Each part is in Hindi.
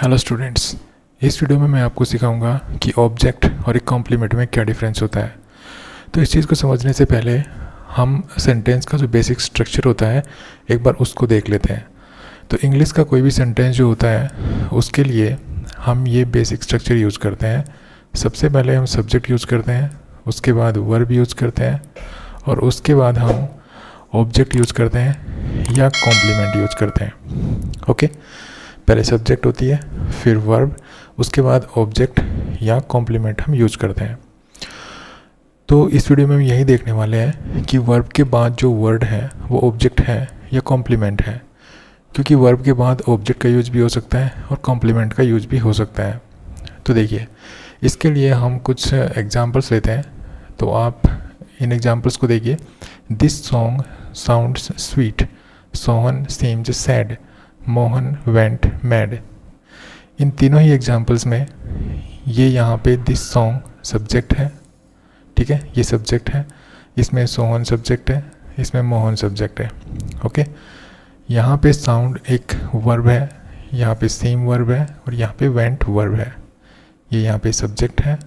हेलो स्टूडेंट्स, इस वीडियो में मैं आपको सिखाऊंगा कि ऑब्जेक्ट और एक कॉम्प्लीमेंट में क्या डिफरेंस होता है। तो इस चीज़ को समझने से पहले हम सेंटेंस का जो बेसिक स्ट्रक्चर होता है एक बार उसको देख लेते हैं। तो इंग्लिश का कोई भी सेंटेंस जो होता है उसके लिए हम ये बेसिक स्ट्रक्चर यूज़ करते हैं। सबसे पहले हम सब्जेक्ट यूज़ करते हैं, उसके बाद वर्ब यूज़ करते हैं और उसके बाद हम ऑब्जेक्ट यूज़ करते हैं या कॉम्प्लीमेंट यूज़ करते हैं। ओके, पहले सब्जेक्ट होती है, फिर वर्ब, उसके बाद ऑब्जेक्ट या कॉम्प्लीमेंट हम यूज करते हैं। तो इस वीडियो में हम यही देखने वाले हैं कि वर्ब के बाद जो वर्ड है वो ऑब्जेक्ट है या कॉम्प्लीमेंट है, क्योंकि वर्ब के बाद ऑब्जेक्ट का यूज भी हो सकता है और कॉम्प्लीमेंट का यूज भी हो सकता है। तो देखिए, इसके लिए हम कुछ एग्जांपल्स लेते हैं। तो आप इन एग्जांपल्स को देखिए। This song sounds sweet, Sohan seems sad, Mohan went mad. इन तीनों ही एग्जांपल्स में ये यहाँ पे दिस सॉन्ग सब्जेक्ट है, ठीक है, ये सब्जेक्ट है, इसमें सोहन सब्जेक्ट है, इसमें मोहन सब्जेक्ट है। ओके, यहाँ पे साउंड एक वर्ब है, यहाँ पे सेम वर्ब है और यहाँ पे वेंट वर्ब है। ये यहाँ पे सब्जेक्ट है,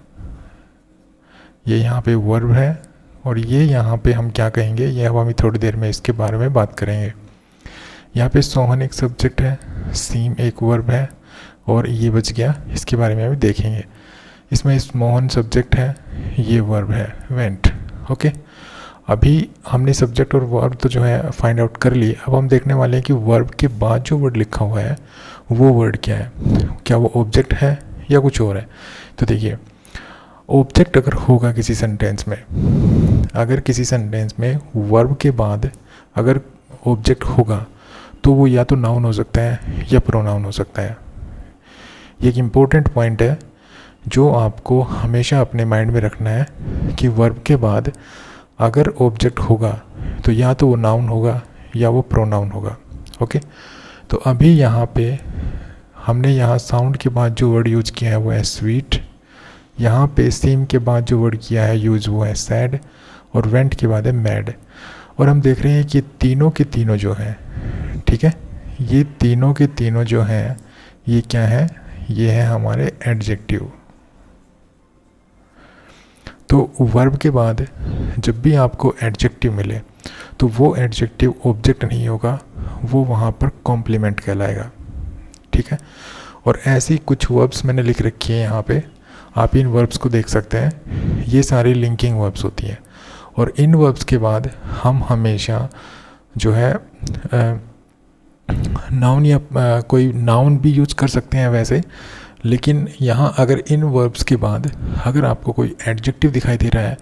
ये यहाँ पे वर्ब है और ये यहाँ पे हम क्या कहेंगे ये अब हम थोड़ी देर में इसके बारे में बात करेंगे। यहाँ पे सोहन एक सब्जेक्ट है, सीम एक वर्ब है और ये बच गया, इसके बारे में अभी देखेंगे। इसमें इस मोहन सब्जेक्ट है, ये वर्ब है वेंट। ओके, अभी हमने सब्जेक्ट और वर्ब तो जो है फाइंड आउट कर लिए। अब हम देखने वाले हैं कि वर्ब के बाद जो वर्ड लिखा हुआ है वो वर्ड क्या है, क्या वो ऑब्जेक्ट है या कुछ और है। तो देखिए, ऑब्जेक्ट अगर होगा किसी सेंटेंस में, अगर किसी सेंटेंस में वर्ब के बाद अगर ऑब्जेक्ट होगा तो वो या तो नाउन हो सकता है या प्रोनाउन हो सकता है। ये एक इम्पोर्टेंट पॉइंट है जो आपको हमेशा अपने माइंड में रखना है कि वर्ब के बाद अगर ऑब्जेक्ट होगा तो या तो वो नाउन होगा या वो प्रोनाउन होगा। ओके, तो अभी यहाँ पे हमने यहाँ साउंड के बाद जो वर्ड यूज किया है वो है स्वीट, यहाँ पे सीम के बाद जो वर्ड किया है यूज वो है सैड और वेंट के बाद है मैड। और हम देख रहे हैं कि तीनों के तीनों जो हैं, ठीक है, ये तीनों के तीनों जो हैं ये क्या है, ये है हमारे एडजेक्टिव। तो वर्ब के बाद जब भी आपको एडजेक्टिव मिले तो वो एडजेक्टिव ऑब्जेक्ट नहीं होगा, वो वहाँ पर कॉम्प्लीमेंट कहलाएगा, ठीक है। और ऐसी कुछ वर्ब्स मैंने लिख रखी है यहाँ पे, आप इन वर्ब्स को देख सकते हैं। ये सारी लिंकिंग वर्ब्स होती हैं और इन वर्ब्स के बाद हम हमेशा जो है नाउन या कोई नाउन भी यूज कर सकते हैं वैसे, लेकिन यहाँ अगर इन वर्ब्स के बाद अगर आपको कोई एडजेक्टिव दिखाई दे रहा है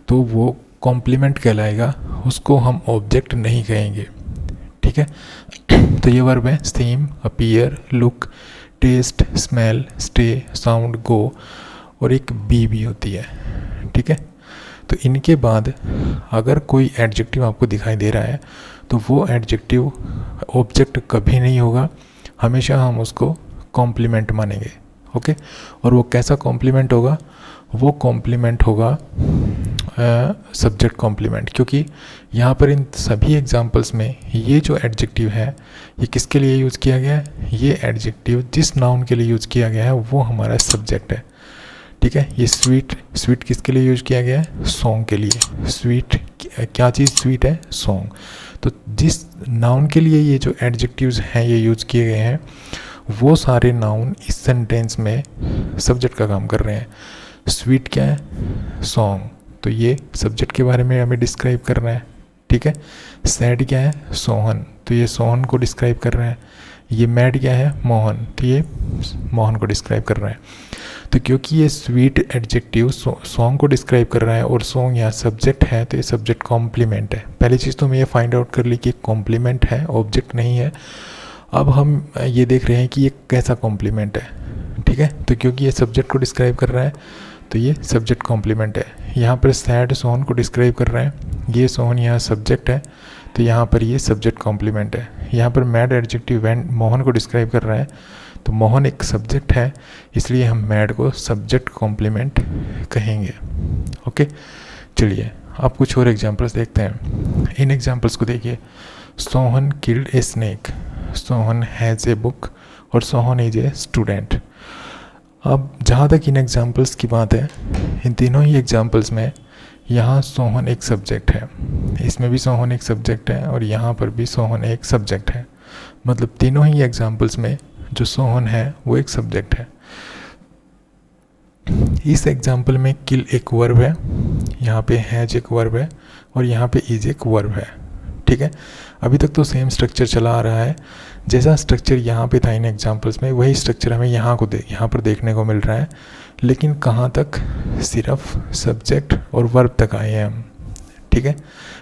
तो वो कॉम्प्लीमेंट कहलाएगा, उसको हम ऑब्जेक्ट नहीं कहेंगे, ठीक है। तो ये वर्ब है seem, appear, look, taste, smell, stay, sound, go और एक बी भी होती है, ठीक है। तो इनके बाद अगर कोई एडजेक्टिव आपको दिखाई दे रहा है तो वो एडजेक्टिव ऑब्जेक्ट कभी नहीं होगा, हमेशा हम उसको कॉम्प्लीमेंट मानेंगे। ओके, और वो कैसा कॉम्प्लीमेंट होगा, वो कॉम्प्लीमेंट होगा सब्जेक्ट कॉम्प्लीमेंट, क्योंकि यहाँ पर इन सभी एग्जांपल्स में ये जो एडजेक्टिव है ये किसके लिए यूज़ किया गया है, ये एडजेक्टिव जिस नाउन के लिए यूज़ किया गया है वो हमारा सब्जेक्ट है, ठीक है। ये स्वीट, स्वीट किसके लिए यूज किया गया है, सॉन्ग के लिए। स्वीट क्या चीज़ स्वीट है, सॉन्ग। तो जिस नाउन के लिए ये जो एडजेक्टिव्स हैं ये यूज किए गए हैं वो सारे नाउन इस सेंटेंस में सब्जेक्ट का काम कर रहे हैं। स्वीट क्या है, सॉन्ग, तो ये सब्जेक्ट के बारे में हमें डिस्क्राइब कर रहा है, ठीक है। सैड क्या है, सोहन, तो ये सोहन को डिस्क्राइब कर रहा है। ये मैड क्या है, मोहन, तो ये मोहन को डिस्क्राइब कर रहा है। तो क्योंकि ये स्वीट एडजेक्टिव सॉन्ग को डिस्क्राइब कर रहा है और सॉन्ग यहाँ सब्जेक्ट है तो ये सब्जेक्ट कॉम्प्लीमेंट है। पहली चीज़ तो हमें ये फाइंड आउट कर ली कि कॉम्प्लीमेंट है, ऑब्जेक्ट नहीं है। अब हम ये देख रहे हैं कि ये कैसा कॉम्प्लीमेंट है, ठीक है। तो क्योंकि ये सब्जेक्ट को डिस्क्राइब कर रहा है तो ये सब्जेक्ट कॉम्प्लीमेंट है। यहाँ पर सैड सोहन को डिस्क्राइब कर रहा है, ये सोहन यहाँ सब्जेक्ट है तो यहाँ पर ये सब्जेक्ट कॉम्प्लीमेंट है। यहाँ पर मैड एडजेक्टिव वेंट मोहन को डिस्क्राइब कर रहा है तो मोहन एक सब्जेक्ट है, इसलिए हम मैड को सब्जेक्ट कॉम्प्लीमेंट कहेंगे। ओके, चलिए आप कुछ और एग्जांपल्स देखते हैं। इन एग्जांपल्स को देखिए। Sohan killed a snake, Sohan has a book और सोहन इज ए स्टूडेंट। अब जहाँ तक इन एग्जाम्पल्स की बात है, इन तीनों ही एग्जाम्पल्स में यहाँ सोहन एक सब्जेक्ट है, इसमें भी सोहन एक सब्जेक्ट है और यहाँ पर भी सोहन एक सब्जेक्ट है। मतलब तीनों ही एग्जाम्पल्स में जो सोहन है वो एक सब्जेक्ट है। इस एग्जाम्पल में किल एक वर्ब है, यहाँ पे हैज एक वर्ब है और यहाँ पे इज एक वर्ब है। ठीक है, अभी तक तो सेम स्ट्रक्चर चला आ रहा है। जैसा स्ट्रक्चर यहाँ पे था इन एग्जाम्पल्स में, वही स्ट्रक्चर हमें यहाँ पर देखने को मिल रहा है। लेकिन कहाँ तक? सिर्फ सब्जेक्ट और वर्ब तक आए हैं हम। ठीक है,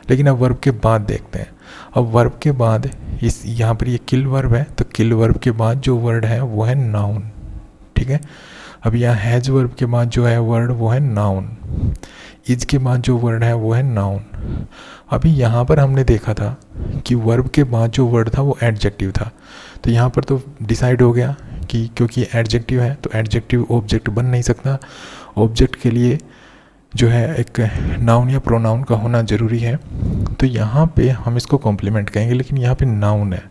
लेकिन अब वर्ब के बाद देखते हैं। अब वर्ब के बाद इस यहाँ पर ये किल वर्ब है, तो किल वर्ब के बाद जो वर्ड है वो है नाउन। ठीक है, अब यहाँ हैज वर्ब के बाद जो है वर्ड वो है नाउन, इज के बाद जो वर्ड है वो है नाउन। अभी यहाँ पर हमने देखा था कि वर्ब के बाद जो वर्ड था वो एडजेक्टिव था, तो यहाँ पर तो डिसाइड हो गया कि क्योंकि एडजेक्टिव है तो एडजेक्टिव ऑब्जेक्ट बन नहीं सकता। ऑब्जेक्ट के लिए जो है एक नाउन या प्रोनाउन का होना ज़रूरी है, तो यहाँ पे हम इसको कॉम्प्लीमेंट कहेंगे, लेकिन यहाँ पे नाउन है।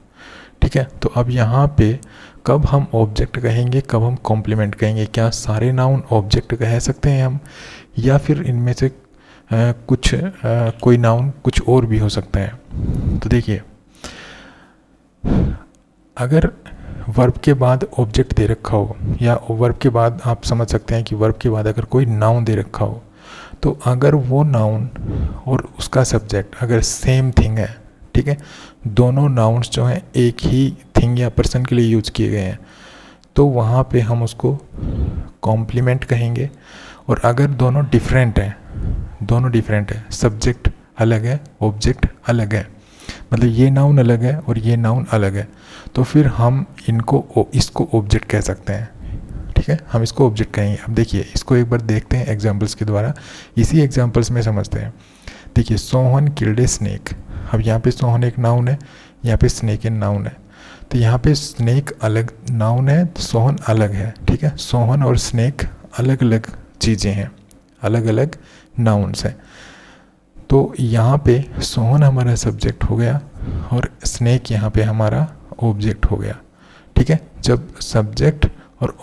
ठीक है, तो अब यहाँ पे कब हम ऑब्जेक्ट कहेंगे, कब हम कॉम्प्लीमेंट कहेंगे? क्या सारे नाउन ऑब्जेक्ट कह सकते हैं हम, या फिर इनमें से कोई नाउन कुछ और भी हो सकता है? तो देखिए, अगर वर्ब के बाद ऑब्जेक्ट दे रखा हो, या वर्ब के बाद आप समझ सकते हैं कि वर्ब के बाद अगर कोई नाउन दे रखा हो, तो अगर वो नाउन और उसका सब्जेक्ट अगर सेम थिंग है, ठीक है, दोनों नाउन्स जो हैं एक ही थिंग या पर्सन के लिए यूज़ किए गए हैं, तो वहाँ पे हम उसको कॉम्प्लीमेंट कहेंगे। और अगर दोनों डिफरेंट हैं, सब्जेक्ट अलग है, ऑब्जेक्ट अलग है, मतलब ये नाउन अलग है और ये नाउन अलग है, तो फिर हम इसको ऑब्जेक्ट कह सकते हैं। ठीक है, हम इसको ऑब्जेक्ट कहेंगे। अब देखिए, इसको एक बार देखते हैं एग्जाम्पल्स के द्वारा, इसी एग्जाम्पल्स में समझते हैं। देखिए, सोहन किल्ड ए स्नेक। अब यहाँ पे सोहन एक नाउन है, यहाँ पे स्नेक एक नाउन है, तो यहाँ पे स्नेक अलग नाउन है, सोहन अलग है। ठीक है, सोहन और स्नेक अलग अलग चीज़ें हैं, अलग अलग नाउन्स हैं। तो यहाँ पे सोहन हमारा सब्जेक्ट हो गया और स्नेक यहाँ पे हमारा ऑब्जेक्ट हो गया। ठीक है, जब सब्जेक्ट और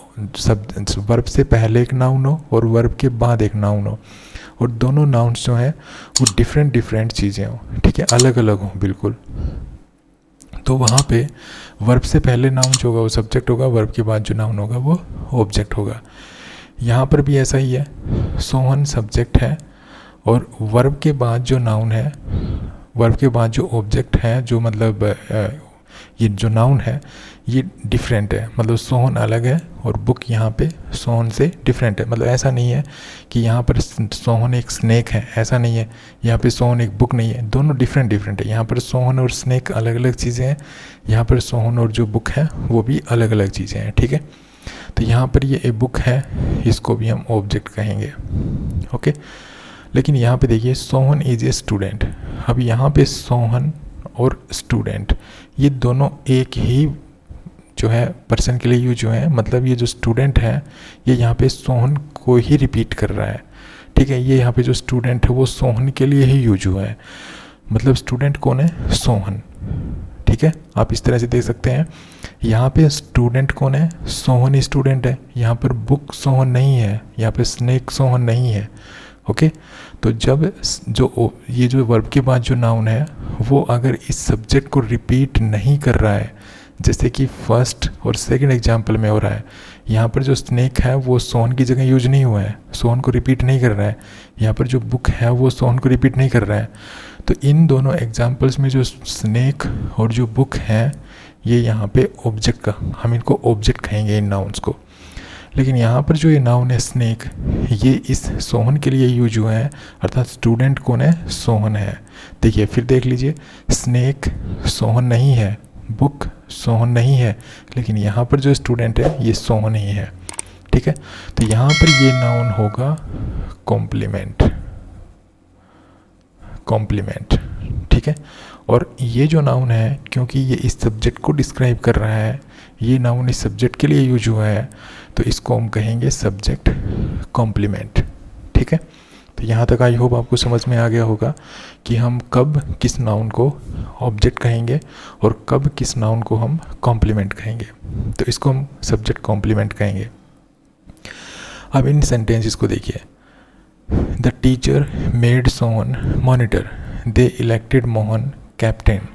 वर्ब से पहले एक नाउन हो और वर्ब के बाद एक नाउन हो, और दोनों नाउन्स जो हैं वो डिफरेंट चीज़ें हो, ठीक है, अलग अलग हो बिल्कुल, तो वहाँ पे वर्ब से पहले नाउन जो होगा वो सब्जेक्ट होगा, वर्ब के बाद जो नाउन होगा वो ऑब्जेक्ट होगा। यहाँ पर भी ऐसा ही है, सोहन सब्जेक्ट है और वर्ब के बाद जो नाउन है, वर्ब के बाद जो ऑब्जेक्ट है, जो मतलब ये जो नाउन है ये डिफरेंट है, मतलब सोहन अलग है और बुक यहाँ पे सोहन से डिफरेंट है। मतलब ऐसा नहीं है कि यहाँ पर सोहन एक स्नेक है, ऐसा नहीं है, यहाँ पे सोहन एक बुक नहीं है, दोनों डिफरेंट है। यहाँ पर सोहन और स्नेक अलग अलग चीज़ें हैं, यहाँ पर सोहन और जो बुक है वो भी अलग अलग चीज़ें हैं। ठीक है, तो यहाँ पर ये बुक है, इसको भी हम ऑब्जेक्ट कहेंगे। ओके, लेकिन यहाँ पे देखिए, सोहन इज ए स्टूडेंट। अब यहाँ पे सोहन और स्टूडेंट ये दोनों एक ही जो है पर्सन के लिए यूज हुए हैं, मतलब ये जो स्टूडेंट है ये यहाँ पे सोहन को ही रिपीट कर रहा है। ठीक है, ये यहाँ पे जो स्टूडेंट है वो सोहन के लिए ही यूज हुआ है, मतलब स्टूडेंट कौन है? सोहन। ठीक है, आप इस तरह से देख सकते हैं, यहाँ पे स्टूडेंट कौन है? सोहन ही स्टूडेंट है। यहाँ पर बुक सोहन नहीं है, यहाँ पे स्नेक सोहन नहीं है। ओके, तो जब ये जो वर्ब के बाद जो नाउन है वो अगर इस सब्जेक्ट को रिपीट नहीं कर रहा है, जैसे कि फर्स्ट और सेकंड एग्जाम्पल में हो रहा है, यहाँ पर जो स्नेक है वो सोहन की जगह यूज नहीं हुआ है, सोहन को रिपीट नहीं कर रहा है। यहाँ पर जो बुक है वो सोहन को रिपीट नहीं कर रहा है। तो इन दोनों एग्जाम्पल्स में जो स्नेक और जो बुक है ये यहाँ पे ऑब्जेक्ट का, हम इनको ऑब्जेक्ट कहेंगे इन नाउन्स को। लेकिन यहाँ पर जो ये नाउन है स्नेक, ये इस सोहन के लिए यूज हुआ है, अर्थात स्टूडेंट कौन है? सोहन है। देखिए, फिर देख लीजिए, स्नेक सोहन नहीं है, बुक सोहन नहीं है, लेकिन यहाँ पर जो स्टूडेंट है ये सोहन ही है। ठीक है, तो यहाँ पर ये नाउन होगा कॉम्प्लीमेंट। ठीक है, और ये जो नाउन है, क्योंकि ये इस सब्जेक्ट को डिस्क्राइब कर रहा है, ये नाउन इस सब्जेक्ट के लिए यूज हुआ है, तो इसको हम कहेंगे सब्जेक्ट कॉम्प्लीमेंट। ठीक है, तो यहाँ तक आई होप आपको समझ में आ गया होगा कि हम कब किस नाउन को ऑब्जेक्ट कहेंगे और कब किस नाउन को हम कॉम्प्लीमेंट कहेंगे। तो इसको हम सब्जेक्ट कॉम्प्लीमेंट कहेंगे। अब इन सेंटेंसेस को देखिए, the teacher made Sohan monitor, they elected Mohan captain.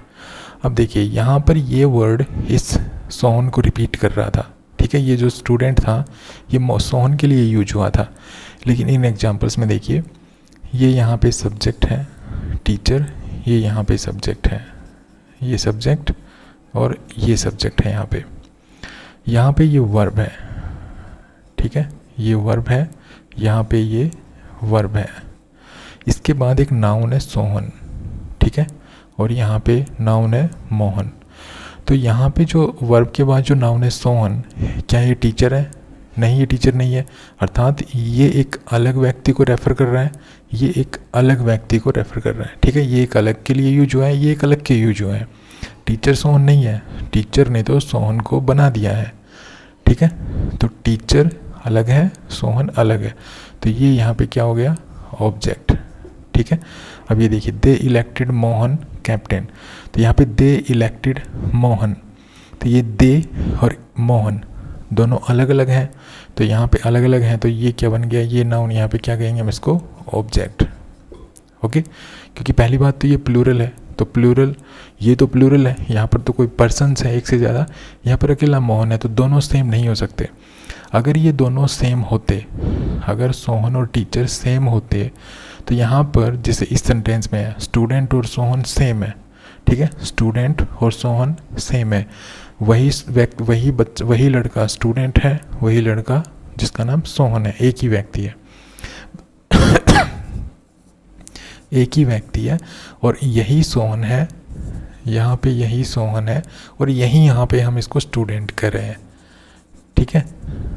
अब देखिए यहाँ पर ये वर्ड इस सोहन को रिपीट कर रहा था, ठीक है। ये जो स्टूडेंट था ये सोहन के लिए यूज हुआ था, लेकिन इन एग्जांपल्स में देखिए ये यहाँ पे सब्जेक्ट है टीचर, ये यहाँ पे सब्जेक्ट है, ये सब्जेक्ट और ये सब्जेक्ट है यहाँ पे ये वर्ब है, ठीक है, ये वर्ब है, यहाँ पे ये वर्ब है। इसके बाद एक नाउन है सोहन, ठीक है, और यहाँ पे नाउन है मोहन। तो यहाँ पे जो वर्ब के बाद जो नाउन है सोहन, क्या ये टीचर है? नहीं, ये टीचर नहीं है, अर्थात ये एक अलग व्यक्ति को रेफ़र कर रहा है, ये एक अलग व्यक्ति को रेफ़र कर रहा है, ठीक है। ये एक अलग के लिए यूज हुआ है, ये एक अलग के यूज हुआ है। टीचर सोहन नहीं है, टीचर ने तो सोहन को बना दिया है, ठीक है। तो टीचर अलग है, सोहन अलग है, तो ये यहाँ पे क्या हो गया? ऑब्जेक्ट, ठीक है। अब ये देखिए, दे इलेक्टेड मोहन कैप्टन, तो यहाँ पे दे इलेक्टेड मोहन, तो ये दे और मोहन दोनों अलग अलग हैं, तो यहाँ पे अलग अलग हैं, तो ये क्या बन गया? ये नाउन यहाँ पे क्या कहेंगे हम इसको? Object, okay. क्योंकि पहली बात तो ये प्लूरल है, तो प्लूरल, ये तो प्लूरल है, यहाँ पर तो कोई पर्सन्स है एक से ज़्यादा, यहाँ पर अकेला मोहन है, तो दोनों सेम नहीं हो सकते। अगर ये दोनों सेम होते, अगर सोहन और टीचर सेम होते, तो यहाँ पर जैसे इस सेंटेंस में है स्टूडेंट और सोहन सेम है, ठीक है, स्टूडेंट और सोहन सेम है, वही लड़का स्टूडेंट है, वही लड़का जिसका नाम सोहन है, एक ही व्यक्ति है एक ही व्यक्ति है, और यही सोहन है, यहाँ पे यही सोहन है, और यही यहाँ पे हम इसको स्टूडेंट कर रहे हैं, ठीक है।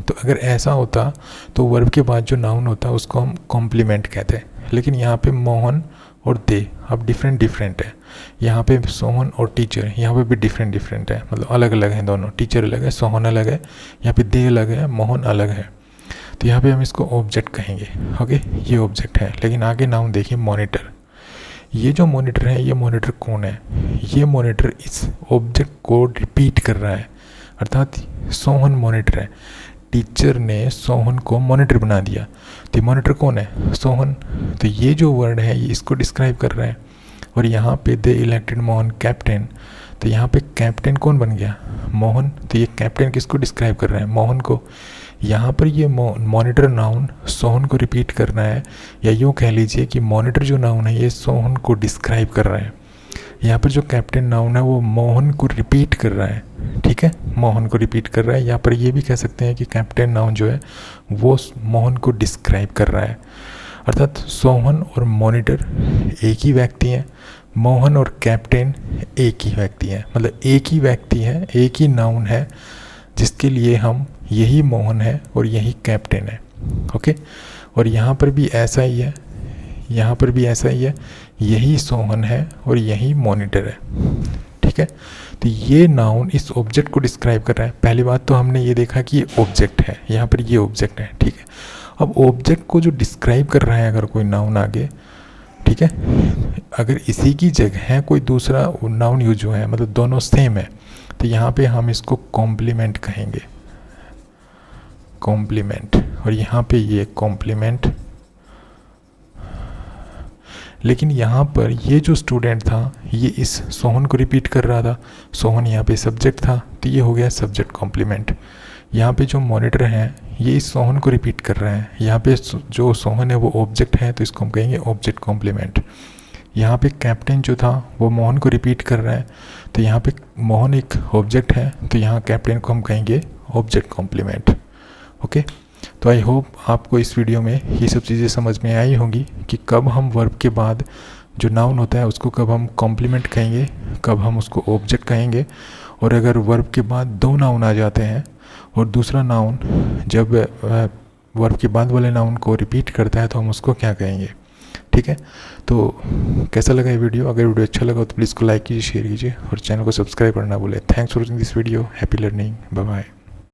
तो अगर ऐसा होता तो वर्ब के बाद जो नाउन होता उसको हम कॉम्प्लीमेंट कहते हैं, लेकिन यहाँ पे मोहन और दे अब डिफरेंट है, यहाँ पे सोहन और टीचर यहाँ पे भी डिफरेंट है, मतलब अलग अलग हैं दोनों, टीचर अलग है, सोहन अलग है, यहाँ पे दे अलग है, मोहन अलग है, तो यहाँ पे हम इसको ऑब्जेक्ट कहेंगे, ओके। ये ऑब्जेक्ट है, लेकिन आगे नाउन देखिए मॉनिटर। ये जो मॉनिटर है, ये मॉनिटर कौन है? ये मॉनिटर इस ऑब्जेक्ट को रिपीट कर रहा है, अर्थात सोहन मॉनिटर है, टीचर ने सोहन को मॉनिटर बना दिया, तो मॉनिटर कौन है? सोहन। तो ये जो वर्ड है ये इसको डिस्क्राइब कर रहा है, और यहाँ पे दे इलेक्टेड मोहन कैप्टन, तो यहाँ पे कैप्टन कौन बन गया? मोहन। तो ये कैप्टन किसको डिस्क्राइब कर रहा है? मोहन को। यहाँ पर ये मॉनिटर नाउन सोहन को रिपीट करना है, या यूँ कह लीजिए कि मॉनिटर जो नाउन है ये सोहन को डिस्क्राइब कर रहा है। यहाँ पर जो कैप्टन नाउन है वो मोहन को रिपीट कर रहा है, ठीक है, मोहन को रिपीट कर रहा है। यहाँ पर ये भी कह सकते हैं कि कैप्टन नाउन जो है वो मोहन को डिस्क्राइब कर रहा है, अर्थात सोहन और मॉनिटर एक ही व्यक्ति हैं, मोहन और कैप्टन एक ही व्यक्ति हैं, मतलब एक ही व्यक्ति है, एक ही नाउन है जिसके लिए हम यही मोहन है और यही कैप्टन है, ओके। और यहाँ पर भी ऐसा ही है, यहाँ पर भी ऐसा ही है, यही सोहन है और यही मॉनिटर है, ठीक है। तो ये नाउन इस ऑब्जेक्ट को डिस्क्राइब कर रहा है। पहली बात तो हमने ये देखा कि ये ऑब्जेक्ट है, यहाँ पर ये ऑब्जेक्ट है, ठीक है। अब ऑब्जेक्ट को जो डिस्क्राइब कर रहा है अगर कोई नाउन आगे, ठीक है, अगर इसी की जगह कोई दूसरा नाउन यूज हुआ है, मतलब दोनों सेम है, तो यहाँ पे हम इसको कॉम्प्लीमेंट कहेंगे, कॉम्प्लीमेंट, और यहाँ पे ये कॉम्प्लीमेंट। लेकिन यहाँ पर ये जो स्टूडेंट था ये इस सोहन को रिपीट कर रहा था, सोहन यहाँ पे सब्जेक्ट था, तो ये हो गया सब्जेक्ट कॉम्प्लीमेंट। यहाँ पे जो मॉनिटर हैं ये इस सोहन को रिपीट कर रहे हैं, यहाँ पे जो सोहन है वो ऑब्जेक्ट है, तो इसको हम कहेंगे ऑब्जेक्ट कॉम्प्लीमेंट। यहाँ पे कैप्टन जो था वो मोहन को रिपीट कर रहा है, तो यहाँ पे मोहन एक ऑब्जेक्ट है, तो यहाँ कैप्टन को हम कहेंगे ऑब्जेक्ट कॉम्प्लीमेंट, ओके। तो आई होप आपको इस वीडियो में ये सब चीज़ें समझ में आई होंगी कि कब हम वर्ब के बाद जो नाउन होता है उसको कब हम कॉम्प्लीमेंट कहेंगे, कब हम उसको ऑब्जेक्ट कहेंगे, और अगर वर्ब के बाद दो नाउन आ जाते हैं और दूसरा नाउन जब वर्ब के बाद वाले नाउन को रिपीट करता है तो हम उसको क्या कहेंगे, ठीक है। तो कैसा लगा ये वीडियो? अगर वीडियो अच्छा लगा तो प्लीज़ को लाइक कीजिए, शेयर कीजिए और चैनल को सब्सक्राइब करना भूलें। Thanks for watching this video. Happy learning. Bye bye.